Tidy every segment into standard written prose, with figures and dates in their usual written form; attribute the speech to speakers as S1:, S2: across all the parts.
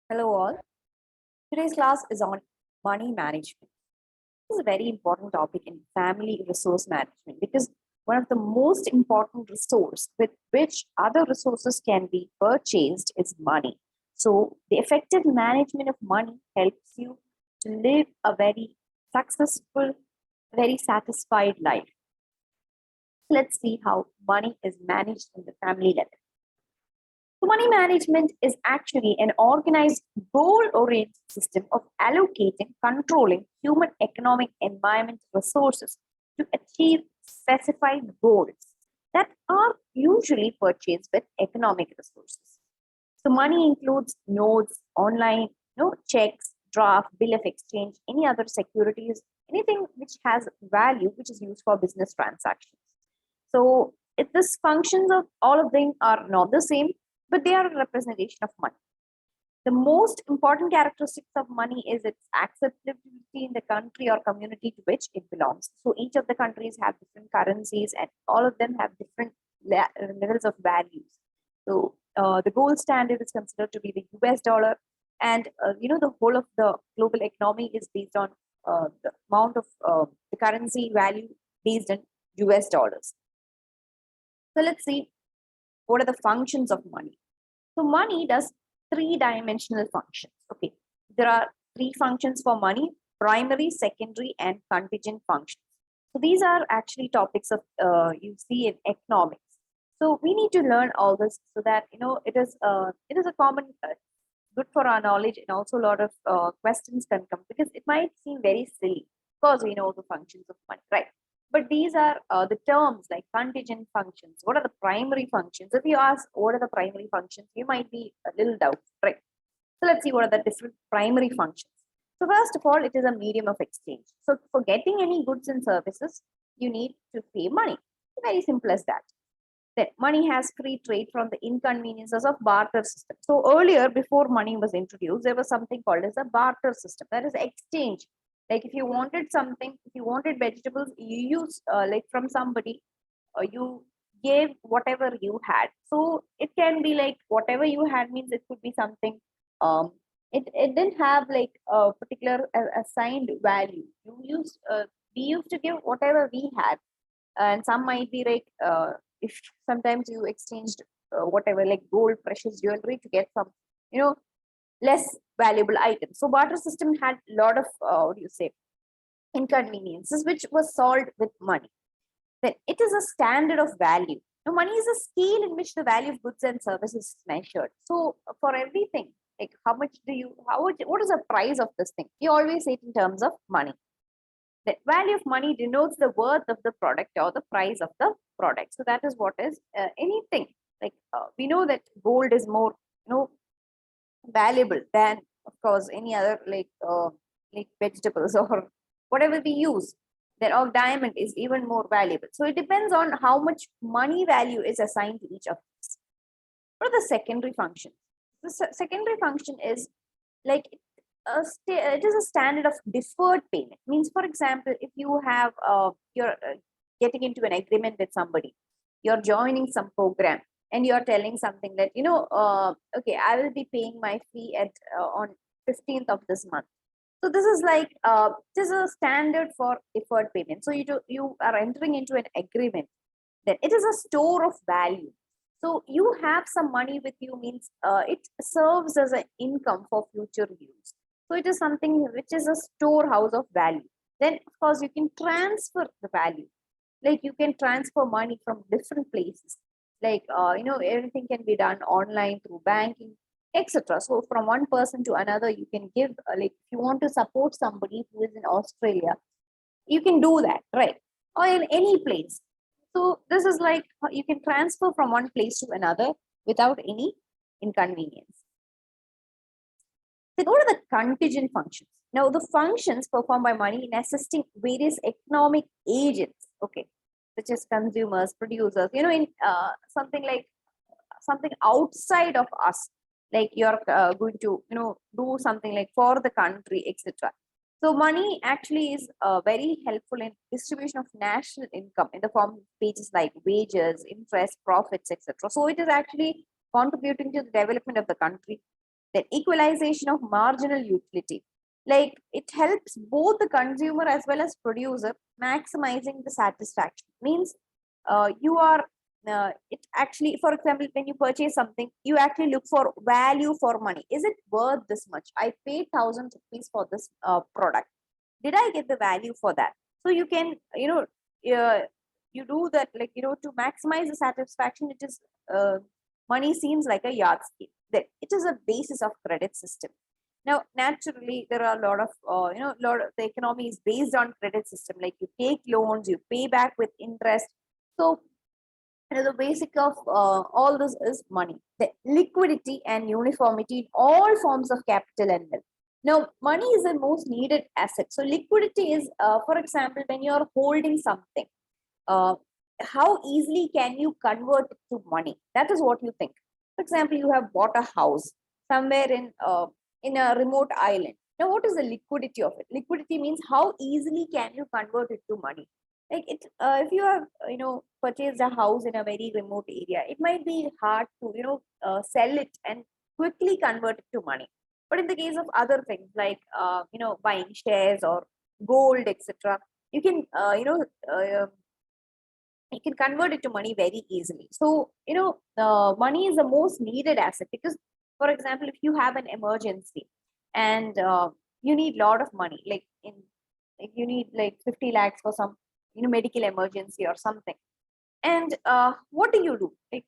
S1: Hello all. Today's class is on money management. This is a very important topic in family resource management because one of the most important resource with which other resources can be purchased is money. So the effective management of money helps you to live a very successful, very satisfied life. Let's see how money is managed in the family level. So money management is actually an organized, goal-oriented system of allocating, controlling human economic environment resources to achieve specified goals that are usually purchased with economic resources. So money includes notes, online, checks, draft, bill of exchange, any other securities, anything which has value, which is used for business transactions. So if this functions of all of them are not the same, but they are a representation of money. The most important characteristics of money is its acceptability in the country or community to which it belongs. So each of the countries have different currencies and all of them have different levels of values. So the gold standard is considered to be the US dollar, and the whole of the global economy is based on the amount of the currency value based on US dollars. So let's see what are the functions of money. So money does three-dimensional functions. Okay, there are three functions for money: primary, secondary, and contingent functions. So these are actually topics of you see in economics. So we need to learn all this so that it is a common good for our knowledge, and also a lot of questions can come because it might seem very silly because we know the functions of money, right? But these are the terms like contingent functions. What are the primary functions? If you ask what are the primary functions, you might be a little doubtful, right? So let's see what are the different primary functions. So first of all, it is a medium of exchange. So for getting any goods and services, you need to pay money. Very simple as that. Then money has free trade from the inconveniences of barter system. So earlier, before money was introduced, there was something called as a barter system. That is exchange. Like if you wanted something, if you wanted vegetables, you use like from somebody, you gave whatever you had. So it can be like whatever you had means it could be something. Um, it didn't have like a particular assigned value. We used to give whatever we had, and some might be like if sometimes you exchanged whatever like gold, precious jewelry to get some you know less valuable items. So barter system had a lot of what do you say inconveniences which was solved with money. Then it is a standard of value. Now money is a scale in which the value of goods and services is measured. So for everything, like how much do you how much, what is the price of this thing, you always say it in terms of money. The value of money denotes the worth of the product or the price of the product. So that is what is anything. Like we know that gold is more, valuable than, of course, any other like vegetables or whatever we use. That or diamond is even more valuable. So it depends on how much money value is assigned to each of these. What are the secondary functions? The secondary function is like it is a standard of deferred payment. Means, for example, if you have you're getting into an agreement with somebody, you're joining some program, and you're telling something that okay, I will be paying my fee at on 15th of this month. So this is like this is a standard for deferred payment. So you are entering into an agreement, that it is a store of value. So you have some money with you means it serves as an income for future use. So it is something which is a storehouse of value. Then of course you can transfer the value. Like you can transfer money from different places. Like everything can be done online through banking, etc. So from one person to another, you can give like if you want to support somebody who is in Australia, you can do that, right? Or in any place. So this is like you can transfer from one place to another without any inconvenience. Then what are the contingent functions? Now the functions performed by money in assisting various economic agents, okay, such as consumers, producers, in something like something outside of us, like you're going to do something like for the country, etc. So money actually is very helpful in distribution of national income in the form of pages like wages, interest, profits, etc. So it is actually contributing to the development of the country. Then equalization of marginal utility. Like it helps both the consumer as well as producer maximizing the satisfaction. Means you are it actually, for example, when you purchase something, you actually look for value for money. Is it worth this much? I paid thousands of rupees for this product. Did I get the value for that? So you can, you do that, like, to maximize the satisfaction. It is money seems like a yardstick, that it is a basis of credit system. Now naturally there are a lot of lot of the economy is based on credit system, like you take loans, you pay back with interest. So the basic of all this is money, the liquidity and uniformity in all forms of capital and wealth. Now, money is the most needed asset. So, liquidity is, for example, when you are holding something, uh, how easily can you convert it to money? That is what you think. For example, you have bought a house somewhere in a remote island. Now, what is the liquidity of it? Liquidity means how easily can you convert it to money? Like it, if you have purchased a house in a very remote area, it might be hard to sell it and quickly convert it to money. But in the case of other things like buying shares or gold, etc., you can you can convert it to money very easily. So money is the most needed asset, because for example, if you have an emergency and you need a lot of money, like if you need like 50 lakhs for some medical emergency or something, and what do? Like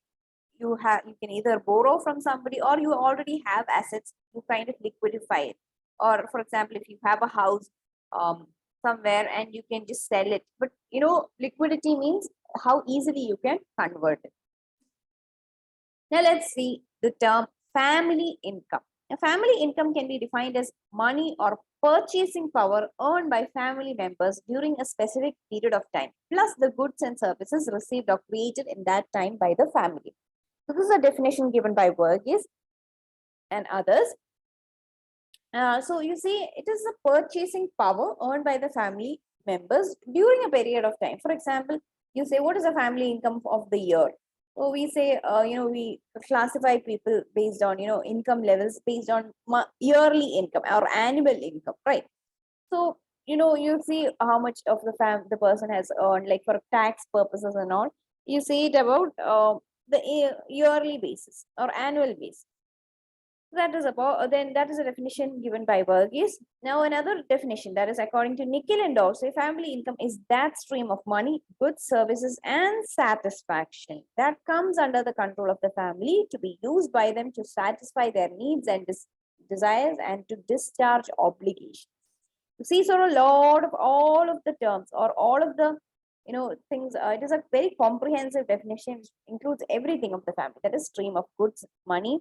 S1: you can either borrow from somebody, or you already have assets, you kind of liquidify it. Or for example, if you have a house um, somewhere and you can just sell it, but liquidity means how easily you can convert it. Now let's see the term family income. A family income can be defined as money or purchasing power earned by family members during a specific period of time, plus the goods and services received or created in that time by the family. So this is a definition given by Verghese and others. So you see, it is the purchasing power earned by the family members during a period of time. For example, you say, what is the family income of the year? So we say, we classify people based on, income levels based on yearly income or annual income, right? So, you see how much of the person has earned, like for tax purposes and all. You see it about the yearly basis or annual basis. That is about then that is a definition given by Verghese. Now another definition, that is according to Nikhil and Dorsey, family income is that stream of money, goods, services, and satisfaction that comes under the control of the family to be used by them to satisfy their needs and desires and to discharge obligations. You see, so a lot of all of the terms or all of the things. It is a very comprehensive definition which includes everything of the family. That is stream of goods, money,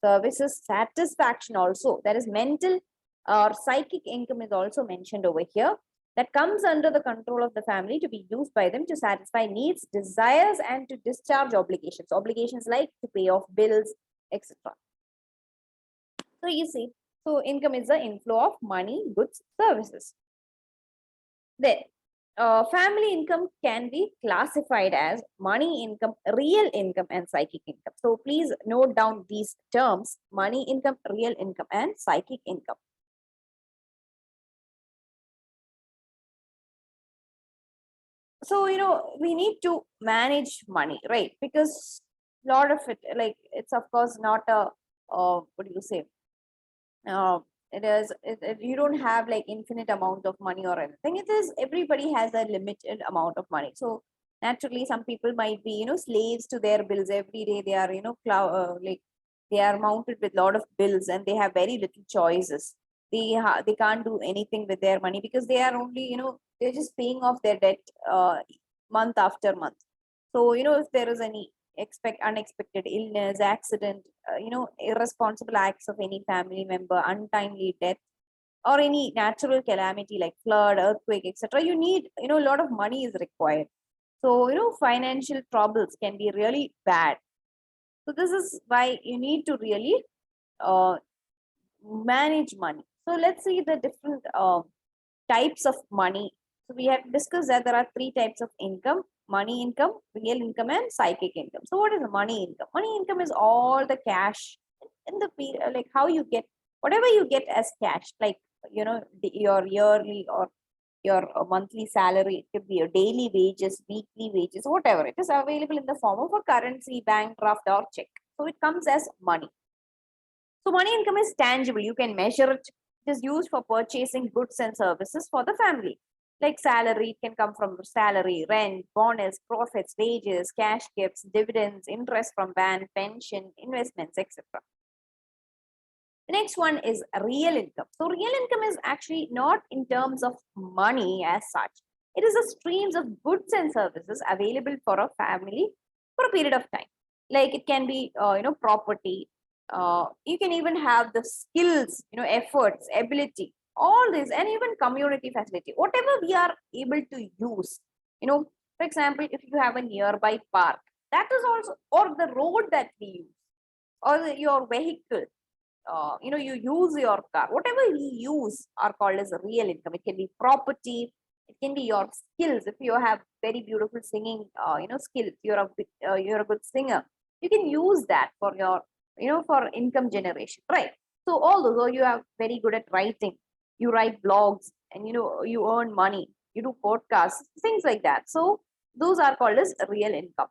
S1: services, satisfaction also. That is mental or psychic income is also mentioned over here. That comes under the control of the family to be used by them to satisfy needs, desires, and to discharge obligations. Obligations like to pay off bills, etc. So you see, so income is the inflow of money, goods, services. Then family income can be classified as money income, real income, and psychic income. So please note down these terms: money income, real income, and psychic income. So we need to manage money, right? Because a lot of it, like it's of course not a what do you say? It is you don't have like infinite amount of money or anything. It is everybody has a limited amount of money. So naturally some people might be slaves to their bills. Every day they are like they are mounted with a lot of bills and they have very little choices. They can't do anything with their money because they are only they're just paying off their debt month after month. So if there is any unexpected illness, accident, irresponsible acts of any family member, untimely death, or any natural calamity like flood, earthquake, etc., you need a lot of money is required. So financial troubles can be really bad. So this is why you need to really uh, manage money. So let's see the different types of money. So we have discussed that there are three types of income: money income, real income, and psychic income. So what is money income? Money income is all the cash in the like how you get whatever you get as cash, like your yearly or your monthly salary. It could be your daily wages, weekly wages, whatever. It is available in the form of a currency, bank draft, or check. So it comes as money. So money income is tangible. You can measure it. It is used for purchasing goods and services for the family. Like salary, it can come from salary, rent, bonus, profits, wages, cash gifts, dividends, interest from bank, pension, investments, etc. The next one is real income. So real income is actually not in terms of money as such. It is a streams of goods and services available for a family for a period of time. Like it can be, property. You can even have the skills, efforts, ability, all this, and even community facility. Whatever we are able to use, for example, if you have a nearby park, that is also, or the road that we use, or your vehicle, you use your car, whatever we use are called as real income. It can be property, it can be your skills. If you have very beautiful singing skills, you're a good singer, you can use that for your for income generation, right? So all those, or you are very good at writing, you write blogs, and you earn money, you do podcasts, things like that. So those are called as real income.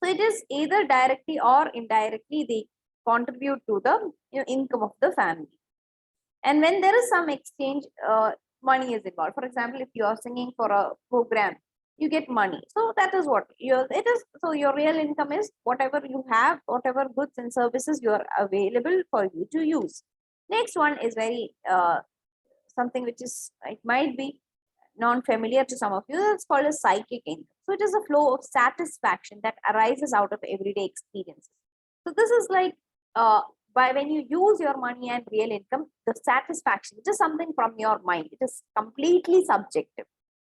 S1: So it is either directly or indirectly they contribute to the income of the family. And when there is some exchange, money is involved. For example, if you are singing for a program, you get money. So that is what it is. So your real income is whatever you have, whatever goods and services you are available for you to use. Next one is very something which is, it might be non-familiar to some of you. It's called a psychic income. So it is a flow of satisfaction that arises out of everyday experiences. So this is like by when you use your money and real income, the satisfaction, it is something from your mind. It is completely subjective.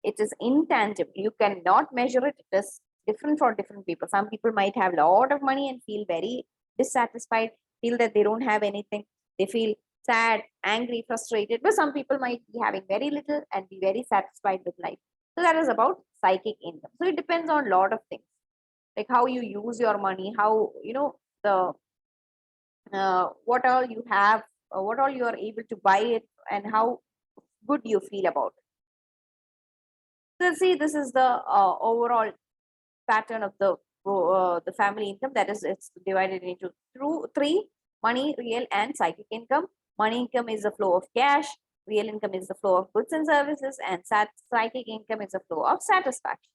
S1: It is intangible. You cannot measure it. It is different for different people. Some people might have a lot of money and feel very dissatisfied, feel that they don't have anything. They feel sad, angry, frustrated. But some people might be having very little and be very satisfied with life. So that is about psychic income. So it depends on a lot of things, like how you use your money, how the what all you have, what all you are able to buy it, and how good you feel about it. So see, this is the overall pattern of the family income. That is, it's divided into three: money, real, and psychic income. Money income is the flow of cash. Real income is the flow of goods and services, and psychic income is the flow of satisfaction.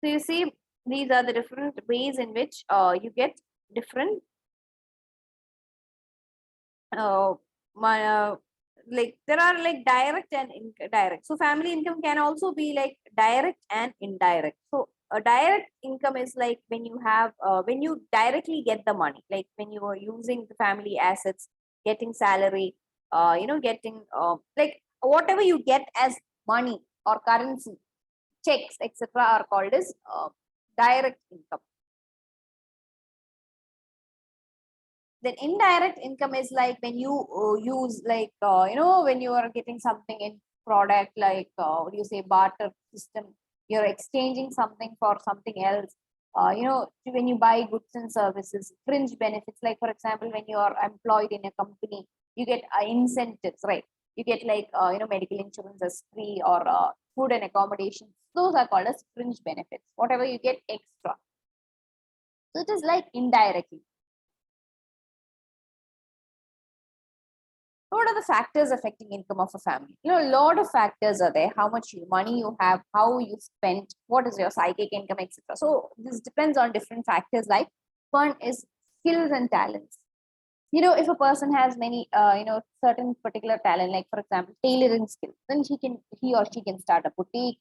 S1: So you see, these are the different ways in which you get different like there are like direct and indirect. So family income can also be like direct and indirect. So a direct income is like when you have when you directly get the money, like when you are using the family assets, getting salary, getting like whatever you get as money or currency, checks, etc., are called as direct income. Then indirect income is like when you use like when you are getting something in product, like what do you say, barter system, you're exchanging something for something else. When you buy goods and services, fringe benefits, like for example, when you are employed in a company, you get incentives, right? You get like medical insurance as free, or food and accommodation. Those are called as fringe benefits, whatever you get extra. So it is like indirectly. What are the factors affecting income of a family? A lot of factors are there. How much money you have, how you spend, what is your psychic income, etc. So this depends on different factors. Like one is skills and talents. If a person has many certain particular talent, like for example tailoring skills, then he or she can start a boutique,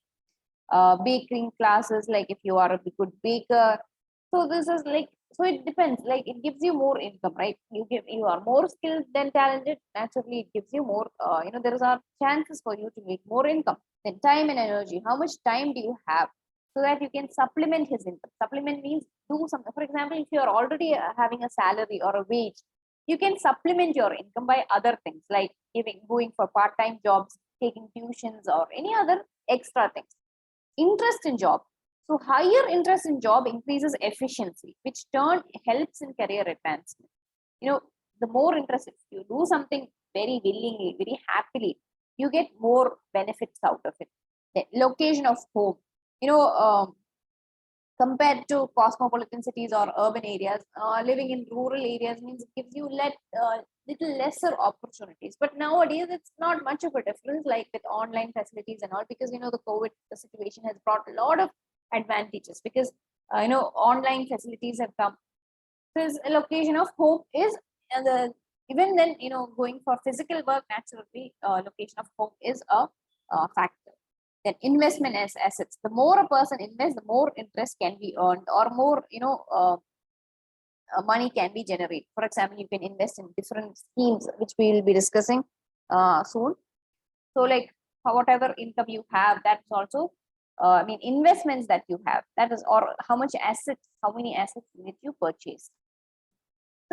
S1: baking classes, like if you are a good baker. So this is like, so it depends, like it gives you more income, right? You are more skilled than talented, naturally it gives you more there are chances for you to make more income. Then time and energy, how much time do you have, so that you can supplement his income. Supplement means do something. For example, if you are already having a salary or a wage, you can supplement your income by other things, like going for part-time jobs, taking tuitions, or any other extra things. Interest in job, So higher interest in job increases efficiency, which turn helps in career advancement. The more interest, if you do something very willingly, very happily, you get more benefits out of it. The location of home, you know, compared to cosmopolitan cities or urban areas, living in rural areas means it gives you little lesser opportunities. But nowadays, it's not much of a difference, like with online facilities and all, because the COVID situation has brought a lot of advantages, because online facilities have come. This location of home is the even then, going for physical work, naturally, location of home is a factor. Then investment as assets. The more a person invests, the more interest can be earned, or more money can be generated. For example, you can invest in different schemes, which we will be discussing soon. So, like, whatever income you have, that's also, investments that you have, that is, or how many assets did you purchase.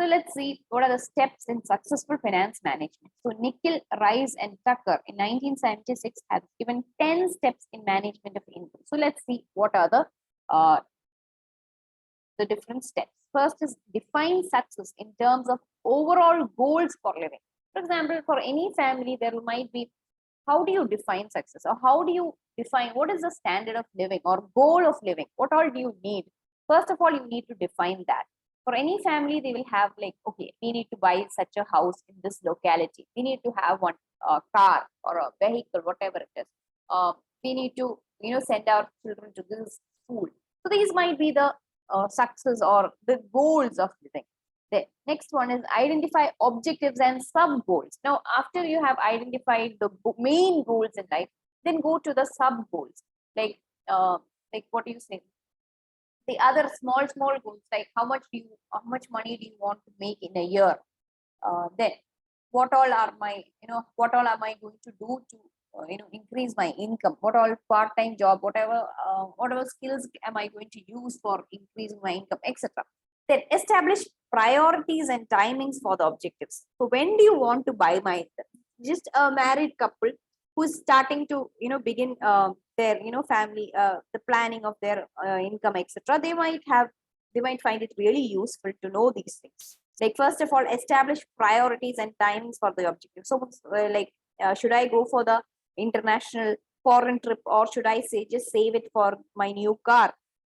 S1: So let's see what are the steps in successful finance management. So Nikhil, Rice, and Tucker in 1976 have given 10 steps in management of income. So let's see what are the different steps. First is define success in terms of overall goals for living. For example, for any family, there might be, how do you define success, or how do you define what is the standard of living or goal of living? What all do you need? First of all, you need to define that. For any family, they will have, like, okay, we need to buy such a house in this locality. We need to have one car or a vehicle, whatever it is. We need to, send our children to this school. So these might be the success or the goals of living. The next one is identify objectives and sub goals. Now, after you have identified the main goals in life, then go to the sub goals. Like what do you say? The other small goals, like how much money do you want to make in a year? Then what all am I going to do to increase my income? What all part-time job, whatever skills am I going to use for increasing my income, etc. Then establish priorities and timings for the objectives. So when do you want to buy my, just a married couple who's starting to begin their family, the planning of their income, etc. They might find it really useful to know these things. Like, first of all, establish priorities and timings for the objective. So should I go for the international foreign trip, or should I say just save it for my new car?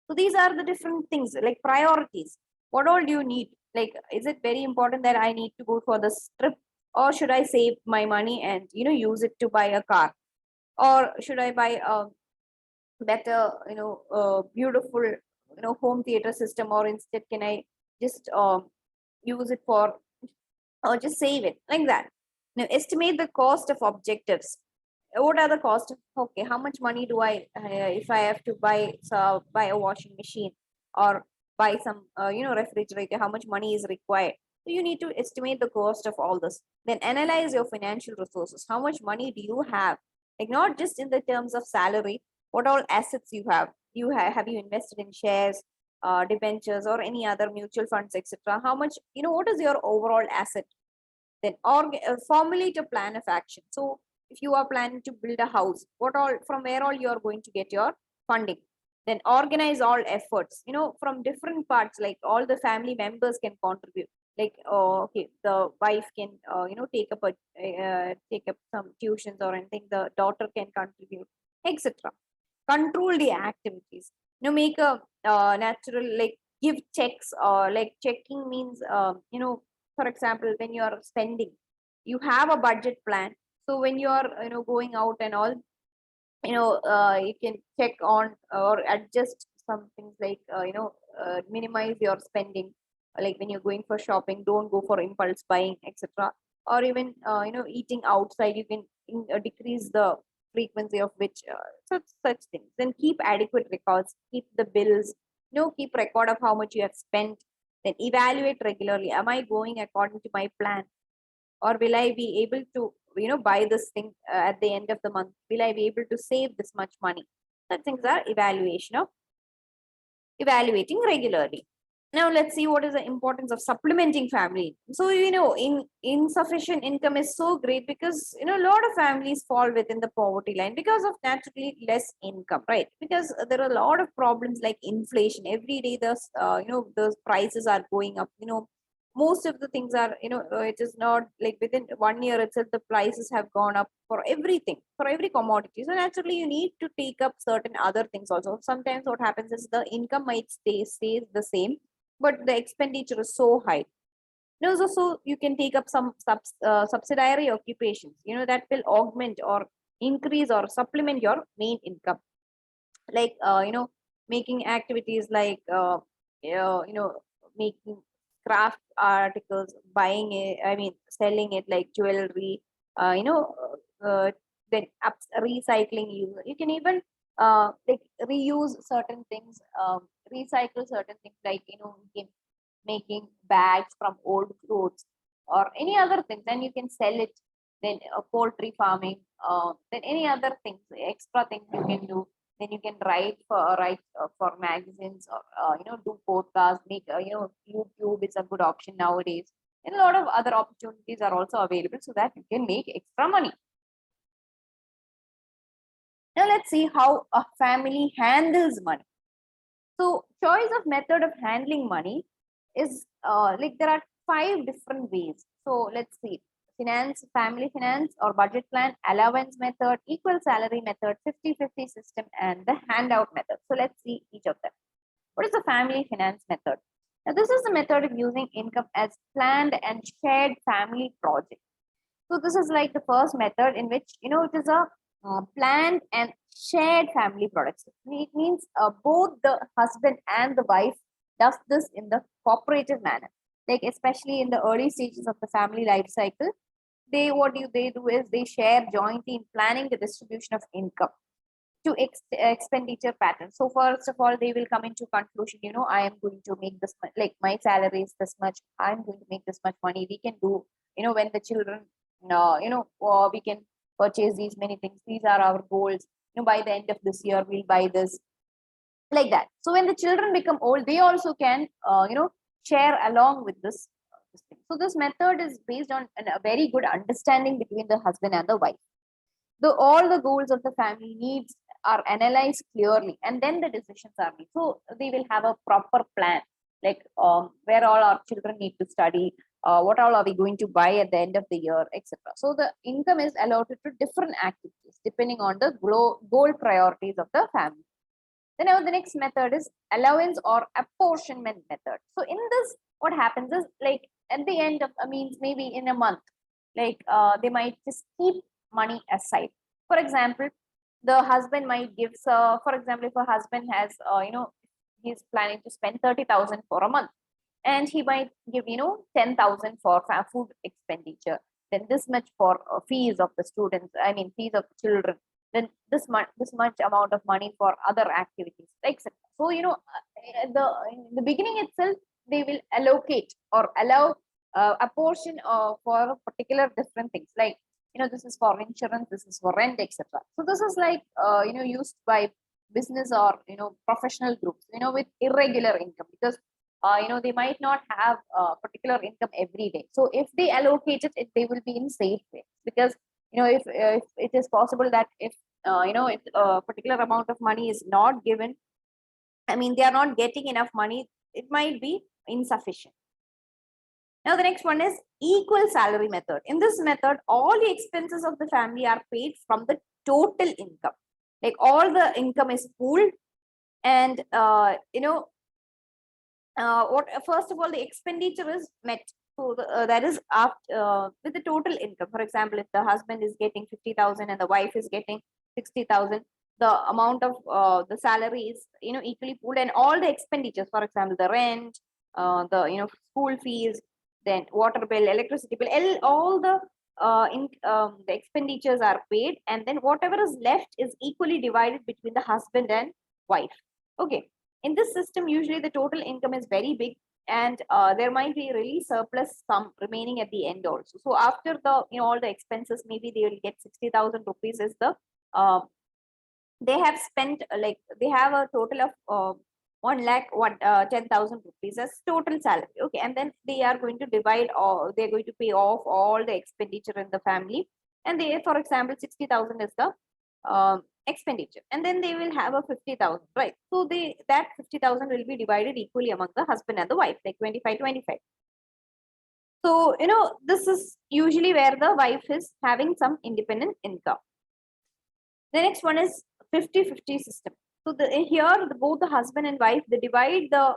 S1: So these are the different things, like priorities. What all do you need? Like, is it very important that I need to go for this trip, or should I save my money and use it to buy a car? Or should I buy a better beautiful home theater system, or instead can I just use it for, or just save it, like that. Now, estimate the cost of objectives. What are the cost? Okay, how much money do I, if I have to buy a washing machine, or buy some refrigerator, how much money is required? So you need to estimate the cost of all this. Then analyze your financial resources. How much money do you have? Like, not just in the terms of salary, what all assets you have. Have you invested in shares, debentures, or any other mutual funds, etc.? How much, what is your overall asset? Then formulate a plan of action. So if you are planning to build a house, from where all you are going to get your funding? Then organize all efforts, from different parts, like all the family members can contribute. Like, okay, the wife can take up some tuitions or anything, the daughter can contribute, etc. Control the activities. Make a natural, like, give checks, or like checking means for example, when you are spending, you have a budget plan. So when you are going out and all, you can check on or adjust some things, like minimize your spending. Like, when you're going for shopping, don't go for impulse buying, etc. Or even eating outside, you can decrease the frequency of which, such things. Then keep adequate records, keep the bills, keep record of how much you have spent. Then evaluate regularly. Am I going according to my plan, or will I be able to buy this thing at the end of the month? Will I be able to save this much money? Such things are evaluating regularly. Now let's see what is the importance of supplementing family. So in insufficient income is so great because a lot of families fall within the poverty line because of naturally less income, right? Because there are a lot of problems like inflation. Every day the prices are going up. Most of the things are it is not like within 1 year itself the prices have gone up for everything, for every commodity. So naturally you need to take up certain other things also. Sometimes what happens is the income might stays the same, but the expenditure is so high. So you can take up some subsidiary occupations, that will augment or increase or supplement your main income, like making activities like making craft articles, buying it, I mean selling it like jewelry, then recycling. You can even like reuse certain things, recycle certain things, like you can making bags from old clothes or any other things, then you can sell it. Then poultry farming, then any other things, extra things you can do. Then you can write for magazines, or do podcasts, make YouTube is a good option nowadays, and a lot of other opportunities are also available so that you can make extra money. Now let's see how a family handles money. So choice of method of handling money is like there are 5 different ways. So let's see: finance, family finance or budget plan, allowance method, equal salary method, 50-50 system, and the handout method. So let's see each of them. What is the family finance method? Now this is the method of using income as planned and shared family project. So this is like the first method in which it is a planned and shared family products. It means both the husband and the wife does this in the cooperative manner. Like especially in the early stages of the family life cycle, they do is they share jointly in planning the distribution of income to expenditure patterns. So first of all, they will come into conclusion. I am going to make this much, like my salary is this much. I'm going to make this much money. We can do, when the children, we can purchase these many things. These are our goals. By the end of this year, we'll buy this, like that. So when the children become old, they also can, share along with this thing. So this method is based on a very good understanding between the husband and the wife. All the goals of the family needs are analyzed clearly, and then the decisions are made. So they will have a proper plan, like where all our children need to study, what all are we going to buy at the end of the year, etc. So the income is allotted to different activities depending on the goal priorities of the family. Then now the next method is allowance or apportionment method. So in this, what happens is, like at the end of, means maybe in a month, like they might just keep money aside. For example, the husband might give, for example, if a husband has, he's planning to spend 30,000 for a month, and he might give 10,000 for food expenditure, then this much for fees of the students, I mean fees of children, then this much amount of money for other activities, etc. So in the beginning itself, they will allocate or allow a portion for particular different things, like this is for insurance, this is for rent, etc. So this is like used by business or professional groups with irregular income, because they might not have particular income every day. So if they allocate it, they will be in safe way, because if it is possible that if if a particular amount of money is not given, I mean they are not getting enough money, it might be insufficient. Now the next one is equal salary method. In this method, all the expenses of the family are paid from the total income. Like all the income is pooled, and what first of all the expenditure is met. So that is after with the total income. For example, if the husband is getting 50,000 and the wife is getting 60,000, the amount of the salary is equally pooled, and all the expenditures, for example, the rent, the school fees, then water bill, electricity bill, all the expenditures are paid, and then whatever is left is equally divided between the husband and wife. Okay. In this system, usually the total income is very big, and there might be really surplus sum remaining at the end also. So after the all the expenses, maybe they will get 60,000 rupees is the they have spent, like they have a total of 1 lakh 10,000 rupees as total salary. Okay, and then they are going to divide, or they're going to pay off all the expenditure in the family, and they, for example, 60,000 is the expenditure, and then they will have a 50,000, right? So they, that 50,000 will be divided equally among the husband and the wife, like 25 25. So this is usually where the wife is having some independent income. The next one is 50-50 system. So here both the husband and wife, they divide the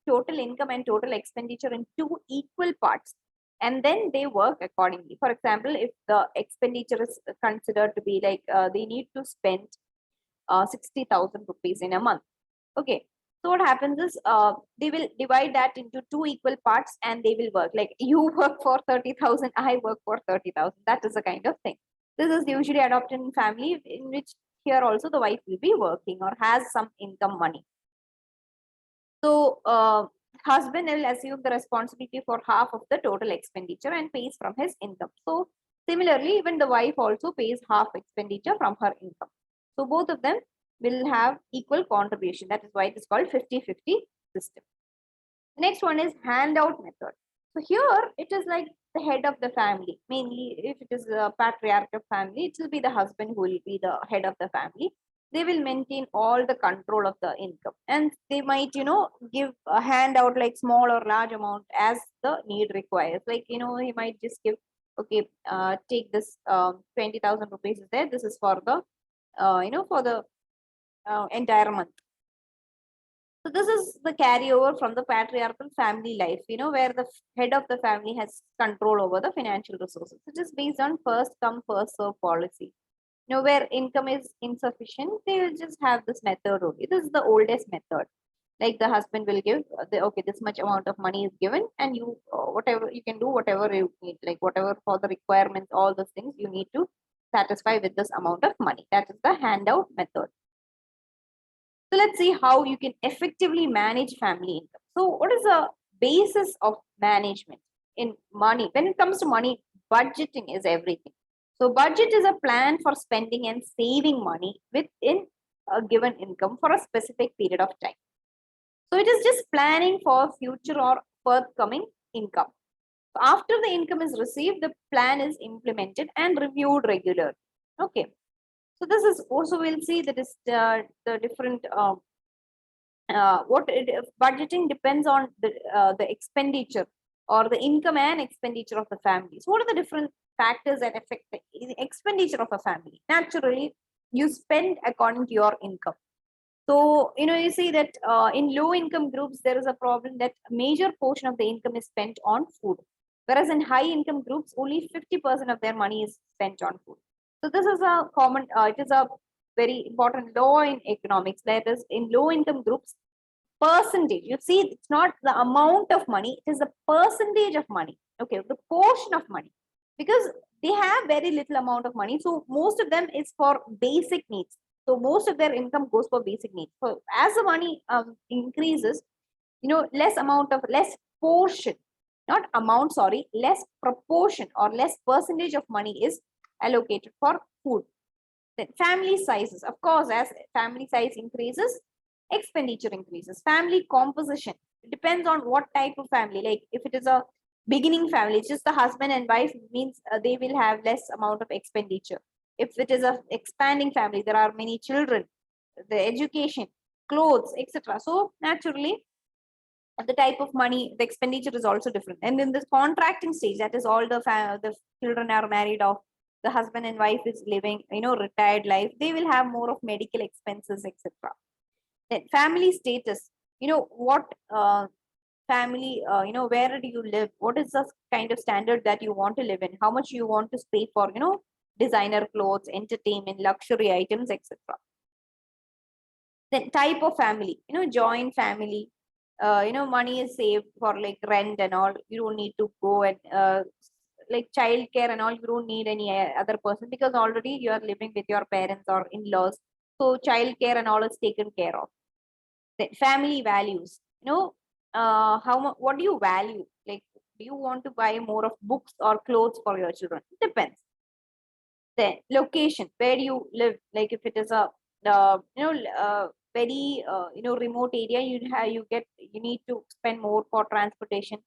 S1: total income and total expenditure in two equal parts, and then they work accordingly. For example, if the expenditure is considered to be like they need to spend 60,000 rupees in a month. Okay. So what happens is they will divide that into two equal parts, and they will work like you work for 30,000, I work for 30,000. That is the kind of thing. This is usually adopted in family in which here also the wife will be working or has some income money. So husband will assume the responsibility for half of the total expenditure and pays from his income. So similarly, even the wife also pays half expenditure from her income. So both of them will have equal contribution. That is why it is called 50-50 system. The next one is handout method. So here it is like the head of the family. Mainly if it is a patriarchal family, it will be the husband who will be the head of the family. They will maintain all the control of the income, and they might give a handout like small or large amount as the need requires. Like he might just give, okay, take this 20,000 rupees is there, this is for the for the entire month. So this is the carryover from the patriarchal family life, where the head of the family has control over the financial resources. It is based on first come, first serve policy. Where income is insufficient, they will just have this method only. This is the oldest method. Like the husband will give, okay, this much amount of money is given, and you, whatever you can do, whatever you need, like whatever for the requirements, all those things you need to satisfy with this amount of money. That is the handout method. So let's see how you can effectively manage family income. So what is the basis of management in money? When it comes to money, budgeting is everything. So budget is a plan for spending and saving money within a given income for a specific period of time. So it is just planning for future or forthcoming income. So after the income is received, the plan is implemented and reviewed regularly. Okay. So this is also, we'll see that is the different budgeting depends on the expenditure or the income and expenditure of the family. So what are the different factors that affect the expenditure of a family? Naturally, you spend according to your income. So you see that in low income groups there is a problem that a major portion of the income is spent on food, whereas in high income groups only 50% of their money is spent on food. So this is a common, it is a very important law in economics. That is, in low income groups, percentage, you see, it's not the amount of money, it is the percentage of money. Okay, the portion of money, because they have very little amount of money, so most of them is for basic needs. So most of their income goes for basic needs. So as the money increases, less portion, not amount, sorry, less proportion or less percentage of money is allocated for food. Then family sizes, of course, as family size increases, expenditure increases. Family composition, it depends on what type of family. Like if it is a beginning family, it's just the husband and wife, means they will have less amount of expenditure. If it is a expanding family, there are many children, the education, clothes, etc. So naturally, the type of money, the expenditure is also different. And in this contracting stage, that is all the children are married off, the husband and wife is living retired life, they will have more of medical expenses, etc. Then family status, what family, where do you live, what is the kind of standard that you want to live in, how much you want to pay for designer clothes, entertainment, luxury items, etc. Then type of family, joint family, money is saved for like rent and all, you don't need to go and like child care and all, you don't need any other person, because already you are living with your parents or in-laws, so child care and all is taken care of. Then family values, what do you value, like do you want to buy more of books or clothes for your children? It depends. Then location, where do you live, like if it is a very remote area, you need to spend more for transportation.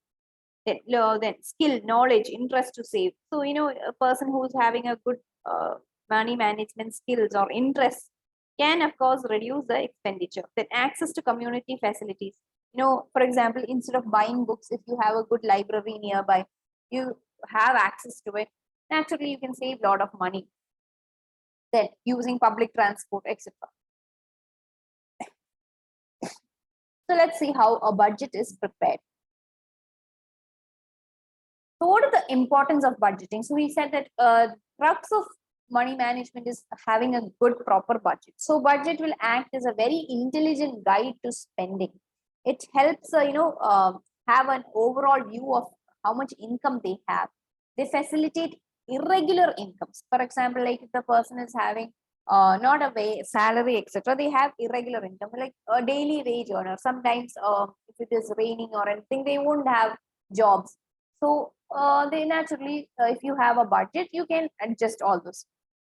S1: Then skill, knowledge, interest to save. So a person who's having a good money management skills or interest can of course reduce the expenditure. Then access to community facilities. For example, instead of buying books, if you have a good library nearby, you have access to it, naturally you can save a lot of money. Then using public transport, etc. So let's see how a budget is prepared. So what is the importance of budgeting? So we said that crux of money management is having a good proper budget. So budget will act as a very intelligent guide to spending. It helps have an overall view of how much income they have. They facilitate irregular incomes. For example, like if the person is having not a salary, etc., they have irregular income, like a daily wage earner. Sometimes if it is raining or anything, they won't have jobs. So they naturally, if you have a budget, you can adjust all those.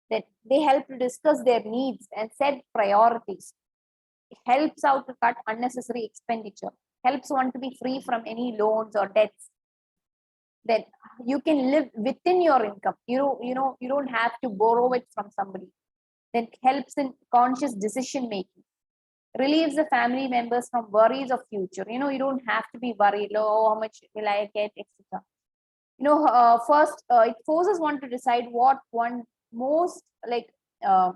S1: That they help to discuss their needs and set priorities. It helps out to cut unnecessary expenditure. Helps one to be free from any loans or debts. Then you can live within your income. You don't have to borrow it from somebody. Then helps in conscious decision making. Relieves the family members from worries of future. You don't have to be worried. Oh, how much will I get, etc. First it forces one to decide what one most uh,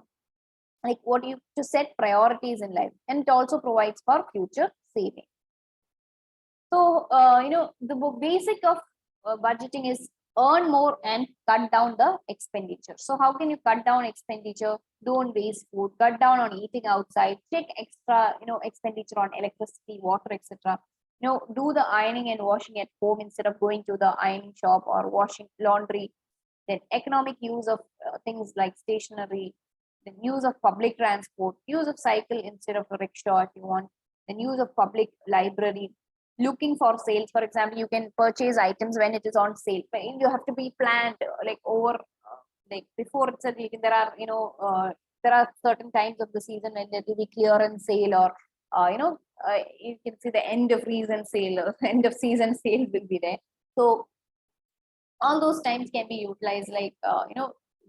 S1: like what you to set priorities in life, and it also provides for future saving. So the basic of budgeting is earn more and cut down the expenditure. So how can you cut down expenditure? Don't waste food, cut down on eating outside, check extra expenditure on electricity, water, etc. Do the ironing and washing at home instead of going to the ironing shop or washing laundry. Then economic use of things like stationery, the use of public transport, use of cycle instead of a rickshaw if you want, then use of public library, looking for sales. For example, you can purchase items when it is on sale, but you have to be planned like over like before itself. There are there are certain times of the season when there will be clearance sale, or you can see the end of season sale or end of season sale will be there. So all those times can be utilized, like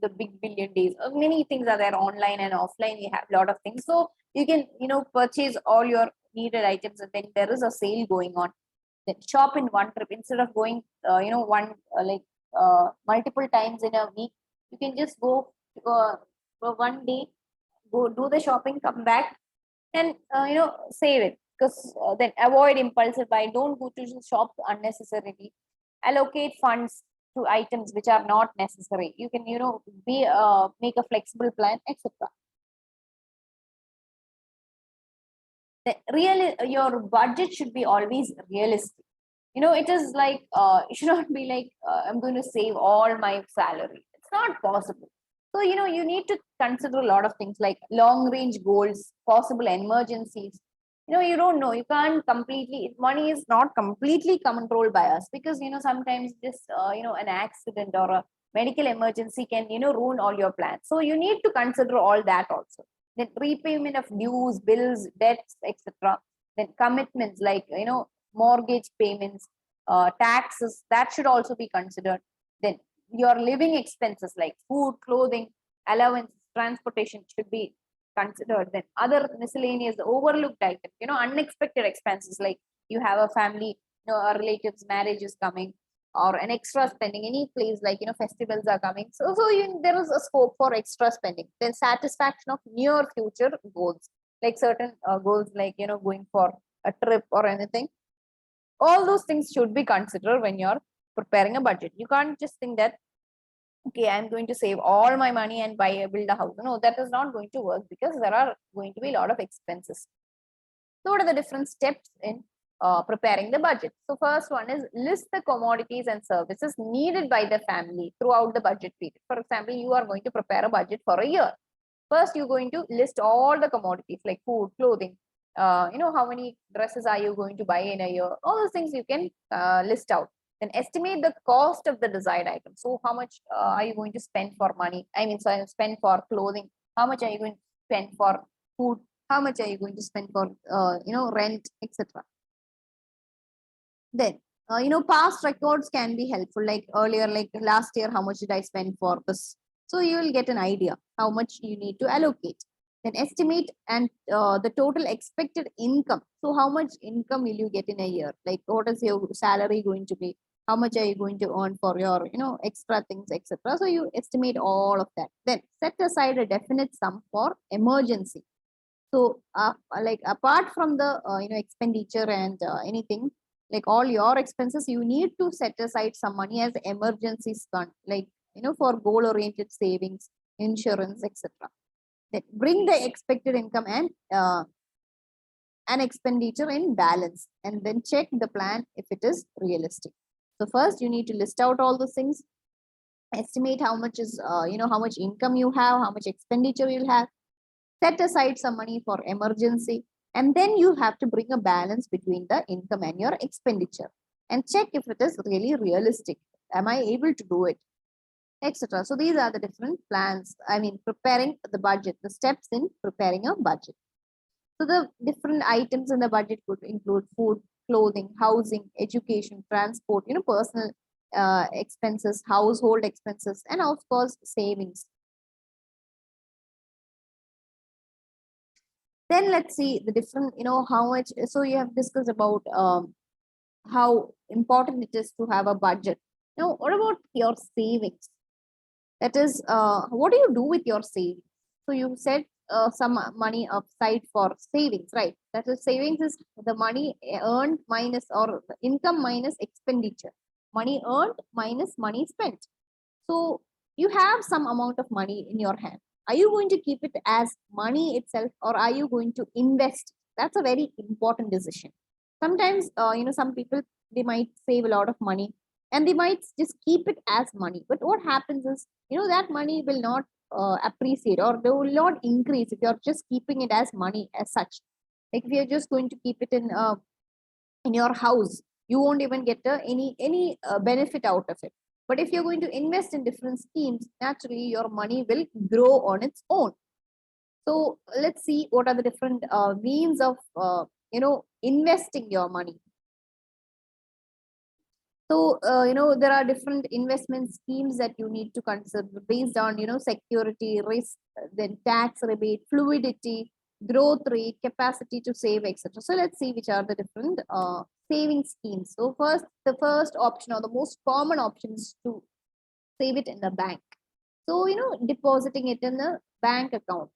S1: the big billion days. Many things are there online and offline. We have a lot of things, so you can purchase all your needed items, and then there is a sale going on. Then shop in one trip instead of going one multiple times in a week. You can just go for one day, go do the shopping, come back, and save it. Because then avoid impulsive buy, don't go to shops unnecessarily, allocate funds to items which are not necessary. You can be make a flexible plan, etc. Really, your budget should be always realistic. It is like it should not be like I'm going to save all my salary. It's not possible. So you need to consider a lot of things like long range goals, possible emergencies. You don't know, you can't completely, money is not completely controlled by us, because sometimes just an accident or a medical emergency can ruin all your plans. So you need to consider all that also. Then repayment of dues, bills, debts, etc. Then commitments like mortgage payments, taxes, that should also be considered. Then your living expenses like food, clothing, allowance, transportation should be considered. Then other miscellaneous overlooked items, unexpected expenses, like you have a family, a relative's marriage is coming, or an extra spending, any place like festivals are coming. So there is a scope for extra spending. Then satisfaction of near future goals, like certain goals like going for a trip or anything. All those things should be considered when you're preparing a budget. You can't just think that, okay, I'm going to save all my money and build a house. No, that is not going to work, because there are going to be a lot of expenses. So what are the different steps in preparing the budget? So first one is list the commodities and services needed by the family throughout the budget period. For example, you are going to prepare a budget for a year. First, you're going to list all the commodities like food, clothing, how many dresses are you going to buy in a year? All those things you can list out. Then estimate the cost of the desired item. So how much are you going to spend for money? I mean, so spend for clothing. How much are you going to spend for food?
S2: How much are you going to spend for, rent, etc. Then, past records can be helpful. Like earlier, like last year, how much did I spend for this? So you will get an idea how much you need to allocate. Then estimate and the total expected income. So how much income will you get in a year? Like what is your salary going to be? How much are you going to earn for your, extra things, etc. So you estimate all of that. Then set aside a definite sum for emergency. So, like apart from the expenditure and anything, like all your expenses, you need to set aside some money as emergency fund, like for goal-oriented savings, insurance, etc. Then bring the expected income and an expenditure in balance, and then check the plan if it is realistic. So first, you need to list out all those things, estimate how much is how much income you have, how much expenditure you'll have, set aside some money for emergency, and then you have to bring a balance between the income and your expenditure and check if it is really realistic. Am I able to do it, etc. So these are the different plans, I mean preparing the budget, the steps in preparing a budget. So the different items in the budget could include food, clothing, housing, education, transport, personal expenses, household expenses, and of course savings. Then let's see the different, how much. So you have discussed about how important it is to have a budget. Now, what about your savings? That is, what do you do with your savings? So you said some money upside for savings, right? That is, savings is the money earned minus, or the income minus expenditure. Money earned minus money spent. So you have some amount of money in your hand. Are you going to keep it as money itself, or are you going to invest? That's a very important decision. Sometimes, some people, they might save a lot of money and they might just keep it as money. But what happens is, that money will not appreciate, or they will not increase if you're just keeping it as money as such. Like if you're just going to keep it in your house, you won't even get any benefit out of it. But if you're going to invest in different schemes, naturally your money will grow on its own. So let's see what are the different means of investing your money. So there are different investment schemes that you need to consider based on security, risk, then tax rebate, fluidity, growth rate, capacity to save, etc. So let's see which are the different saving schemes. So first, the first option, or the most common option, is to save it in the bank. So depositing it in the bank account,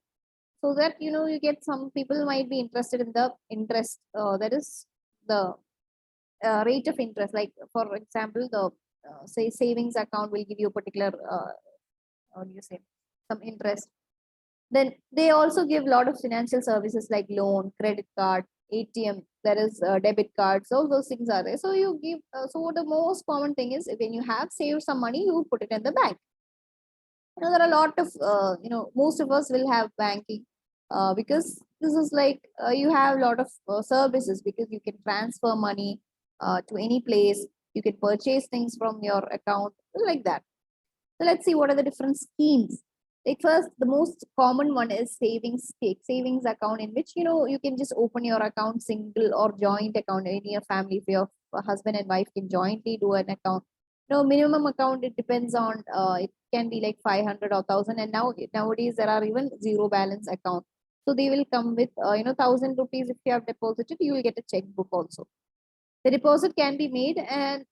S2: so that you get, some people might be interested in the interest, that is the rate of interest. Like for example, the say savings account will give you a particular what do you say, some interest. Then they also give a lot of financial services like loan, credit card, ATM, there is debit cards, all those things are there. So you give, so the most common thing is, when you have saved some money, you put it in the bank. There are a lot of most of us will have banking, because this is like, you have a lot of services, because you can transfer money to any place, you can purchase things from your account, like that. So let's see what are the different schemes. Like first, the most common one is savings account, in which you can just open your account, single or joint account. Any family, if your husband and wife can jointly do an account. Minimum account, it depends on, it can be like 500 or 1,000, and nowadays there are even zero balance account. So they will come with 1,000 rupees. If you have deposited, you will get a checkbook also. The deposit can be made, and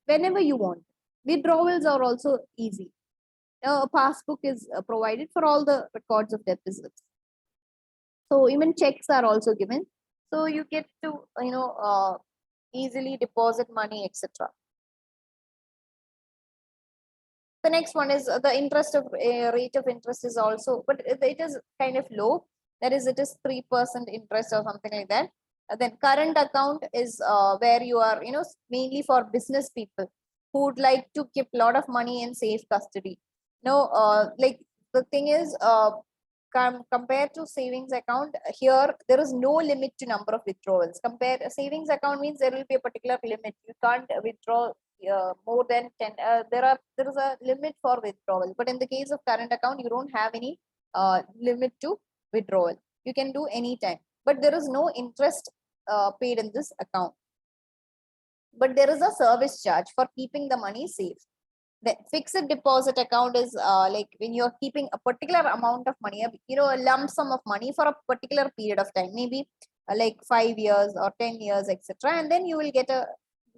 S2: whenever you want. Withdrawals are also easy. A passbook is provided for all the records of deposits. So even checks are also given. So you get to easily deposit money, etc. The next one is the interest of rate of interest is also, but it is kind of low. That is, it is 3% interest or something like that. Then current account is where you are, mainly for business people who would like to keep a lot of money in safe custody. Like the thing is, compared to savings account, here there is no limit to number of withdrawals. Compare savings account means there will be a particular limit. You can't withdraw more than 10. There is a limit for withdrawal, but in the case of current account, you don't have any limit to withdrawal. You can do anytime, but there is no interest paid in this account. But there is a service charge for keeping the money safe. The fixed deposit account is like when you're keeping a particular amount of money, a lump sum of money for a particular period of time, maybe like 5 years or 10 years, etc. And then you will get a,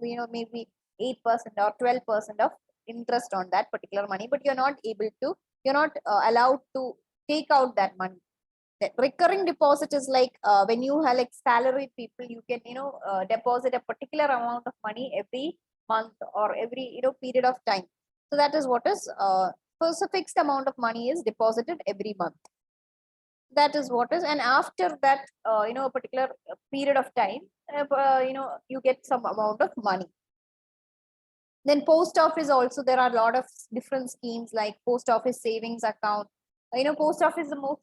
S2: maybe 8% or 12% of interest on that particular money, but you're not allowed to take out that money. The recurring deposit is like when you have like salaried people, you can, deposit a particular amount of money every month or every, period of time. So that is what is, so a fixed amount of money is deposited every month. That is what is, and after that, a particular period of time, you get some amount of money. Then post office also, there are a lot of different schemes like post office savings account. Post office, the most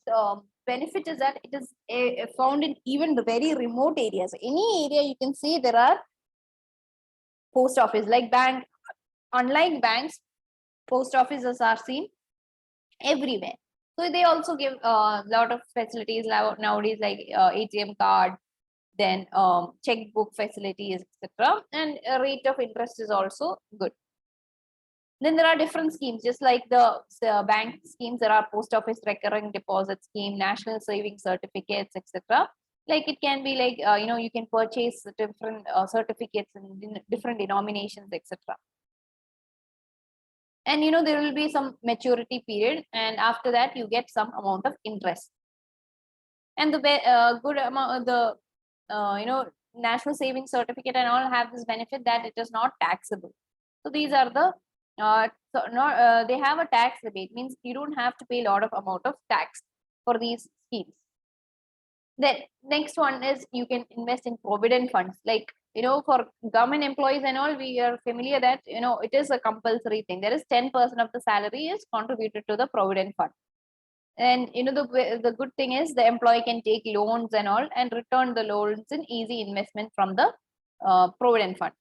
S2: benefit is that it is found in even the very remote areas. Any area you can see there are post office, like bank. Unlike banks, post offices are seen everywhere. So they also give a lot of facilities nowadays, like ATM card, then checkbook facilities, etc. And rate of interest is also good. Then there are different schemes, just like the bank schemes. There are post office recurring deposit scheme, national savings certificates, etc. Like it can be like, you can purchase different certificates in different denominations, etc. And there will be some maturity period, and after that you get some amount of interest. And the good amount, the national savings certificate and all have this benefit that it is not taxable. So these are the they have a tax rebate, means you don't have to pay a lot of amount of tax for these schemes. Then next one is you can invest in provident funds. Like, for government employees and all, we are familiar that, it is a compulsory thing. There is 10% of the salary is contributed to the provident fund. And, the good thing is the employee can take loans and all and return the loans in easy investment from the provident fund.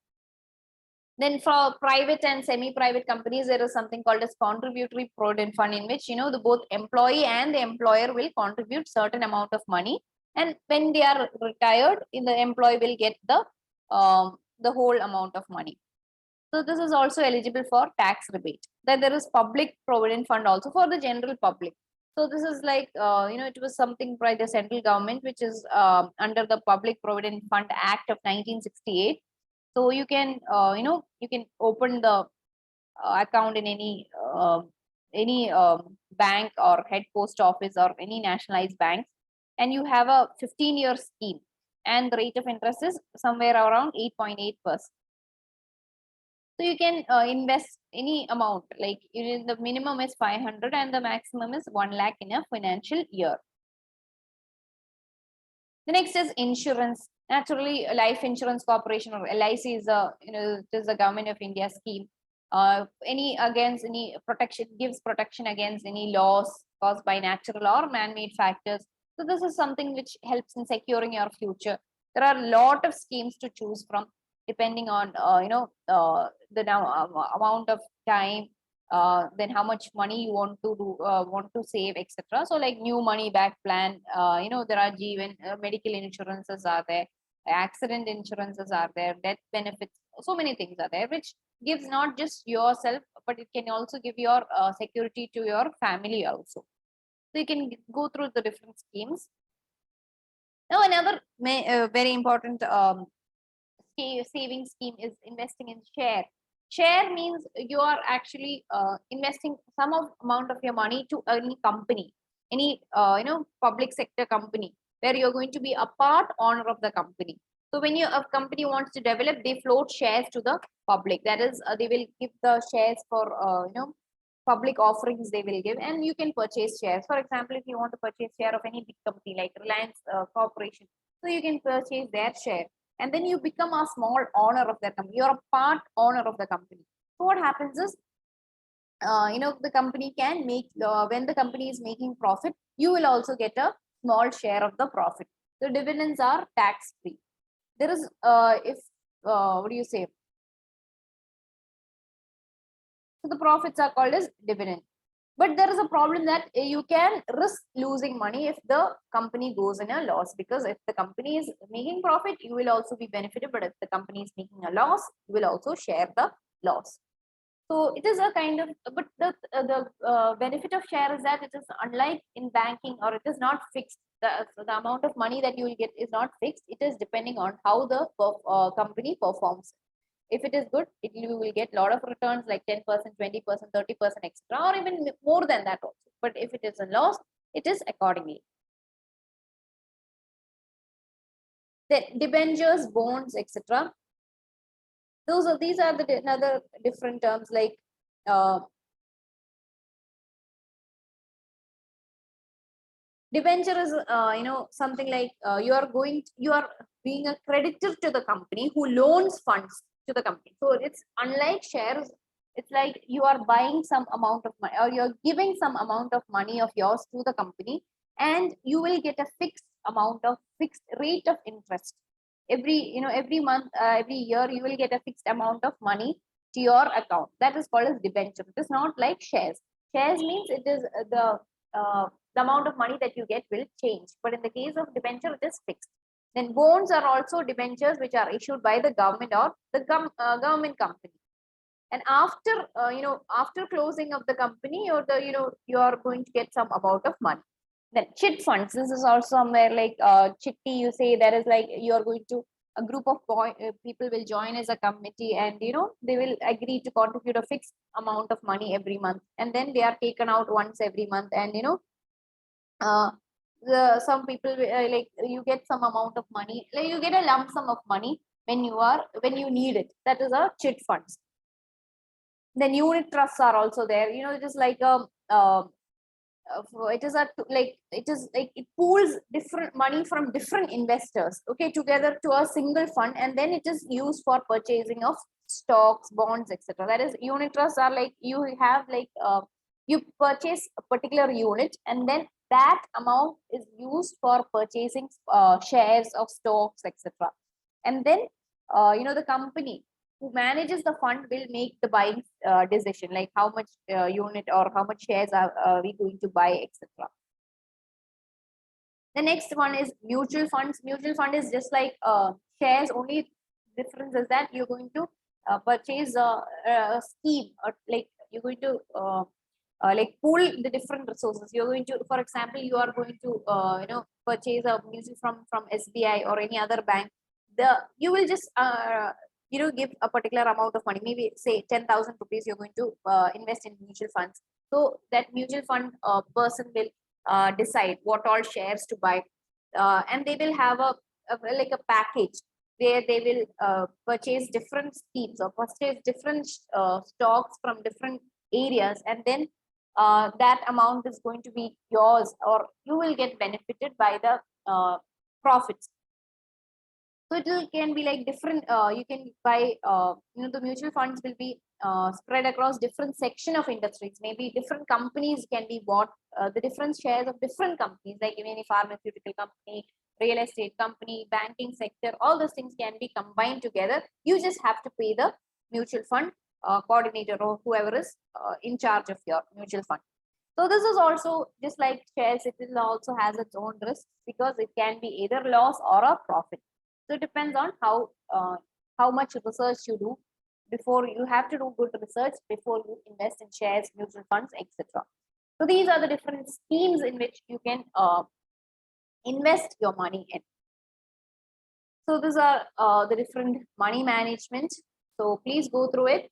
S2: Then for private and semi-private companies, there is something called as contributory provident fund, in which, the both employee and the employer will contribute certain amount of money. And when they are retired, the employee will get the whole amount of money. So this is also eligible for tax rebate. Then there is public provident fund also for the general public. So this is like, it was something by the central government, which is under the Public Provident Fund Act of 1968. So you can, you can open the account in any bank or head post office or any nationalized banks, and you have a 15-year scheme, and the rate of interest is somewhere around 8.8%. So you can invest any amount, like the minimum is 500 and the maximum is 1 lakh in a financial year. The next is insurance. Naturally, Life Insurance Corporation, or LIC, is it is a Government of India scheme. Any protection, gives protection against any loss caused by natural or man-made factors. So this is something which helps in securing your future. There are a lot of schemes to choose from, depending on the amount of time, then how much money you want to save, etc. So like new money back plan, there are Jeevan, medical insurances are there, accident insurances are there, death benefits, so many things are there, which gives not just yourself, but it can also give your security to your family also. So you can go through the different schemes. Now another very important saving scheme is investing in share. Share means you are actually investing some amount of your money to any company, any public sector company, where you're going to be a part owner of the company. So when a company wants to develop, they float shares to the public. That is, they will give the shares for public offerings they will give, and you can purchase shares. For example, if you want to purchase share of any big company like Reliance Corporation, so you can purchase their share, and then you become a small owner of that company. You're a part owner of the company. So what happens is, the company can make, when the company is making profit, you will also get a small share of the profit. The dividends are tax free. There is, what do you say? So the profits are called as dividend. But there is a problem that you can risk losing money if the company goes in a loss, because if the company is making profit, you will also be benefited. But if the company is making a loss, you will also share the loss. So it is a kind of, but the benefit of share is that it is unlike in banking, or it is not fixed. The amount of money that you will get is not fixed. It is depending on how the company performs. If it is good, you will get a lot of returns like 10%, 20%, 30% extra, or even more than that also. But if it is a loss, it is accordingly. Then debentures, bonds, etc. These are the another different terms like debenture is something like you are being a creditor to the company who loans funds to the company. So it's unlike shares. It's like you are buying some amount of money, or you're giving some amount of money of yours to the company, and you will get a fixed rate of interest every month, every year. You will get a fixed amount of money to your account. That is called as debenture. It is not like shares. Shares means it is the amount of money that you get will change. But in the case of debenture, it is fixed. Then bonds are also debentures which are issued by the government or the government company. And after closing of the company, or you are going to get some amount of money. Then chit funds. This is also somewhere like chitti. You say there is like you are going to a group of people will join as a committee, and they will agree to contribute a fixed amount of money every month, and then they are taken out once every month, and uh, some people like you get some amount of money, like you get a lump sum of money when you need it. That is a chit funds. Then unit trusts are also there. It is like it is like it pools different money from different investors, okay, together to a single fund, and then it is used for purchasing of stocks, bonds, etc. That is, unit trusts are like you have like you purchase a particular unit, and then that amount is used for purchasing shares of stocks, etc. And then the company who manages the fund will make the buying decision, like how much unit or how much shares are we going to buy, etc. The next one is mutual funds. Mutual fund is just like shares, only difference is that you're going to purchase a scheme, or like you're going to like pool the different resources. You're going to, for example, you are going to purchase a mutual from SBI or any other bank. You will just give a particular amount of money, maybe say 10,000 rupees. You're going to invest in mutual funds. So that mutual fund person will decide what all shares to buy, and they will have like a package where they will purchase different schemes or purchase different stocks from different areas, and then that amount is going to be yours, or you will get benefited by the profits. So can be like different. You can buy. The mutual funds will be spread across different section of industries. Maybe different companies can be bought. The different shares of different companies, like even a pharmaceutical company, real estate company, banking sector. All those things can be combined together. You just have to pay the mutual fund coordinator or whoever is in charge of your mutual fund. So this is also just like shares. It will also has its own risk, because it can be either loss or a profit. So it depends on how much research you do. Before, you have to do good research before you invest in shares, mutual funds, etc. So these are the different schemes in which you can invest your money in. So these are the different money management. So please go through it.